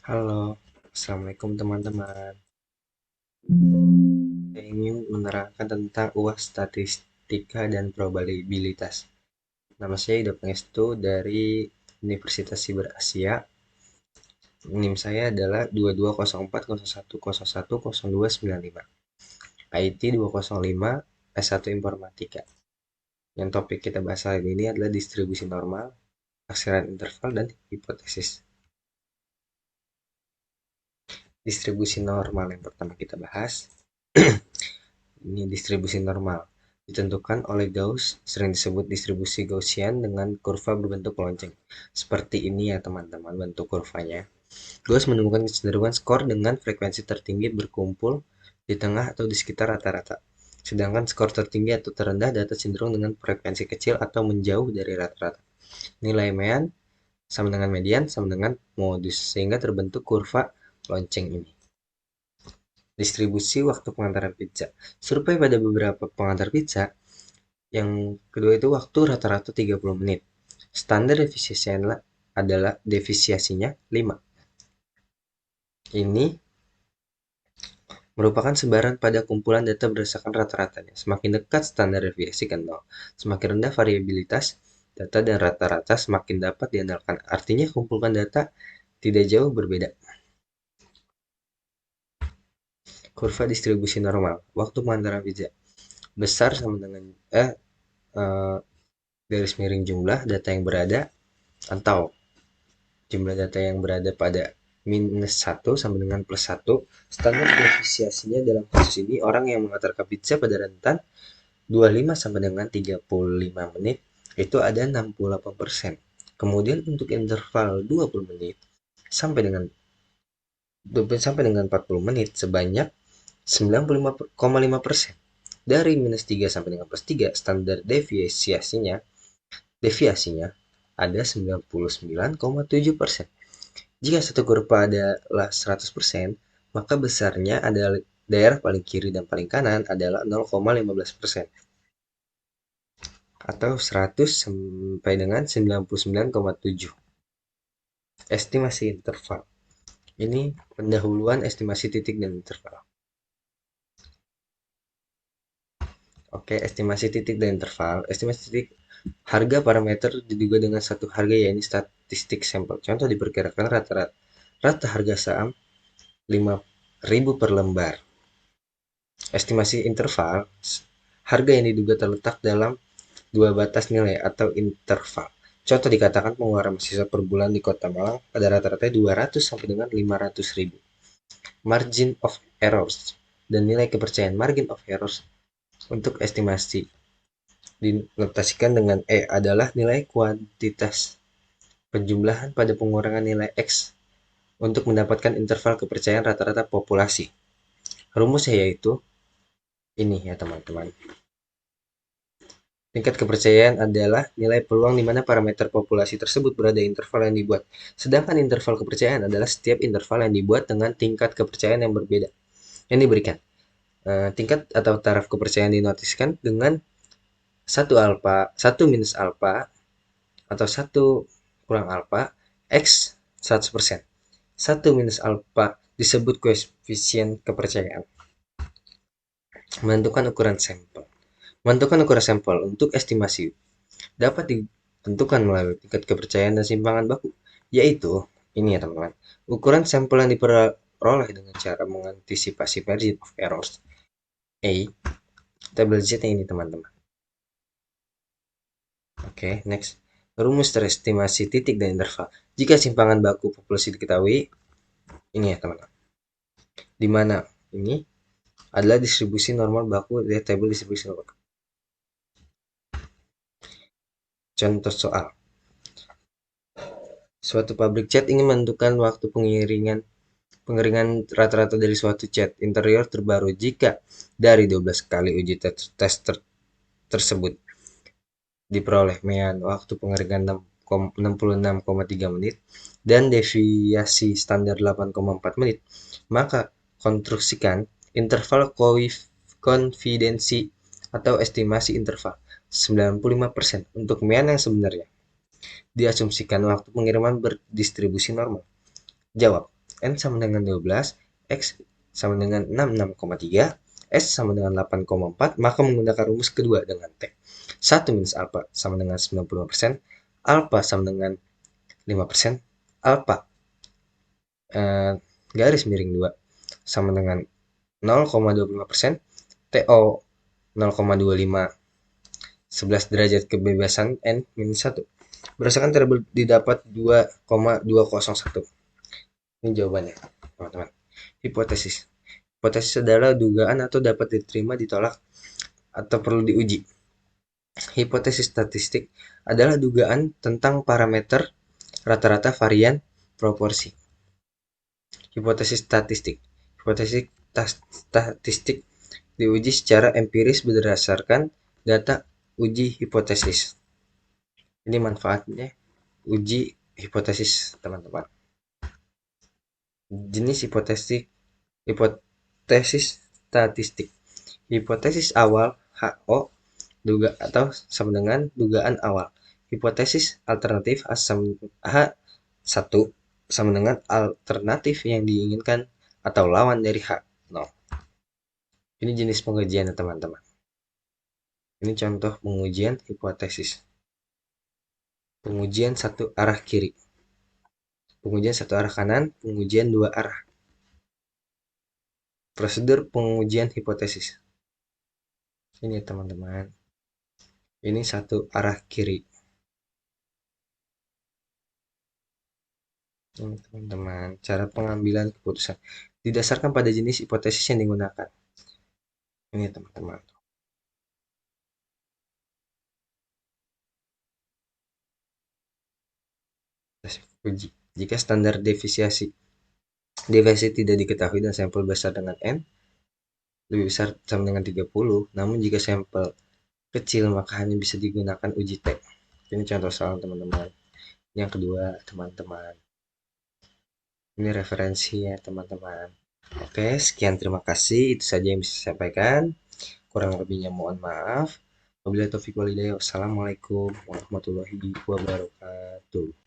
Halo, Assalamualaikum teman-teman. Saya ingin menerangkan tentang UAS Statistika dan Probabilitas. Nama saya Ida Pangestu dari Universitas Siber Asia. NIM saya adalah 220401010295. IT 205 S1 Informatika. Yang topik kita bahas hari ini adalah distribusi normal, akselerasi interval, dan hipotesis. Distribusi normal yang pertama kita bahas. Ini distribusi normal, ditentukan oleh Gauss, sering disebut distribusi Gaussian dengan kurva berbentuk lonceng. Seperti ini ya teman-teman bentuk kurvanya. Gauss menemukan kecenderungan skor dengan frekuensi tertinggi berkumpul di tengah atau di sekitar rata-rata. Sedangkan skor tertinggi atau terendah data cenderung dengan frekuensi kecil atau menjauh dari rata-rata. Nilai mean sama dengan median sama dengan modus, sehingga terbentuk kurva lonceng ini. Distribusi waktu pengantaran pizza. Survei pada beberapa pengantar pizza, yang kedua itu waktu rata-rata 30 menit. Standar defisiensinya adalah defisiasinya 5. Ini merupakan sebaran pada kumpulan data berdasarkan rata-ratanya. Semakin dekat standar deviasi ke 0, semakin rendah variabilitas data dan rata-rata semakin dapat diandalkan. Artinya kumpulkan data tidak jauh berbeda. Kurva distribusi normal. Waktu pengantaran pizza besar sama dengan garis miring jumlah data yang berada atau jumlah data yang berada pada -1 sama dengan +1. Standar defisiasinya dalam kasus ini orang yang mengantarkan pizza pada rentan 25 sampai dengan 35 menit itu ada 68%. Kemudian untuk interval 20 menit sampai dengan 40 menit sebanyak 95,5%. Dari -3 sampai dengan +3 standar deviasinya ada 99,7%. Jika satu kurva adalah 100%, maka besarnya adalah daerah paling kiri dan paling kanan adalah 0,15%. Atau 100 sampai dengan 99,7. Estimasi interval. Ini pendahuluan estimasi titik dan interval. Oke, estimasi titik dan interval. Estimasi titik harga parameter diduga dengan satu harga, yaitu statistik sampel. Contoh diperkirakan rata harga saham 5.000 per lembar. Estimasi interval, harga yang diduga terletak dalam dua batas nilai atau interval. Contoh dikatakan pengeluaran mahasiswa per bulan di Kota Malang pada rata-rata 200 sampai dengan 500.000. Margin of errors dan nilai kepercayaan margin of errors untuk estimasi dinotasikan dengan E adalah nilai kuantitas penjumlahan pada pengurangan nilai X untuk mendapatkan interval kepercayaan rata-rata populasi. Rumusnya yaitu ini ya teman-teman. Tingkat kepercayaan adalah nilai peluang di mana parameter populasi tersebut berada di interval yang dibuat. Sedangkan interval kepercayaan adalah setiap interval yang dibuat dengan tingkat kepercayaan yang berbeda yang diberikan. Tingkat atau taraf kepercayaan dinotiskan dengan 1 minus alfa atau 1 kurang alfa X 100%. 1 minus alfa disebut koefisien kepercayaan. Menentukan ukuran sampel. Menentukan ukuran sampel untuk estimasi dapat ditentukan melalui tingkat kepercayaan dan simpangan baku, yaitu ini ya teman-teman. Ukuran sampel yang diperoleh dengan cara mengantisipasi margin of errors. A, tabel Z yang ini teman-teman. Oke, next. Rumus terestimasi titik dan interval. Jika simpangan baku populasi diketahui, ini ya teman-teman. Di mana ini adalah distribusi normal baku dari tabel distribusi normal. Contoh soal. Suatu pabrik cat ingin menentukan waktu pengeringan rata-rata dari suatu cat interior terbaru jika dari 12 kali uji tes tersebut diperoleh mean waktu pengeringan 66,3 menit dan deviasi standar 8,4 menit, maka konstruksikan interval konfidensi atau estimasi interval 95% untuk mean yang sebenarnya. Diasumsikan waktu pengiriman berdistribusi normal. Jawab, N sama dengan 12, X sama dengan 66,3, S sama dengan 8,4, maka menggunakan rumus kedua dengan T. 1 minus alfa sama dengan 95%, alfa sama dengan 5%, alfa eh, garis miring 2 sama dengan 0,25%, TO 0,25, 11 derajat kebebasan N minus 1. Berdasarkan tabel didapat 2,201. Ini jawabannya, teman-teman. Hipotesis. Hipotesis adalah dugaan atau dapat diterima, ditolak, atau perlu diuji. Hipotesis statistik adalah dugaan tentang parameter rata-rata varian proporsi. Hipotesis statistik. Hipotesis statistik diuji secara empiris berdasarkan data uji hipotesis. Ini manfaatnya uji hipotesis, teman-teman. Jenis hipotesis statistik. Hipotesis awal HO atau sama dengan dugaan awal. Hipotesis alternatif H1 sama dengan alternatif yang diinginkan atau lawan dari H0. Ini jenis pengujian, teman-teman. Ini contoh pengujian hipotesis. Pengujian satu arah kiri. Pengujian satu arah kanan, pengujian dua arah. Prosedur pengujian hipotesis. Ini teman-teman. Ini satu arah kiri. Ini teman-teman, cara pengambilan keputusan didasarkan pada jenis hipotesis yang digunakan. Ini teman-teman. Uji. Jika standar deviasi tidak diketahui dan sampel besar dengan N lebih besar sama dengan 30, namun jika sampel kecil maka hanya bisa digunakan uji T. Ini contoh soal, teman-teman. Yang kedua, teman-teman. Ini referensi ya, teman-teman. Oke, sekian, terima kasih. Itu saja yang bisa saya sampaikan. Kurang lebihnya mohon maaf. Wabillahi taufiq walhidayah. Wassalamualaikum warahmatullahi wabarakatuh.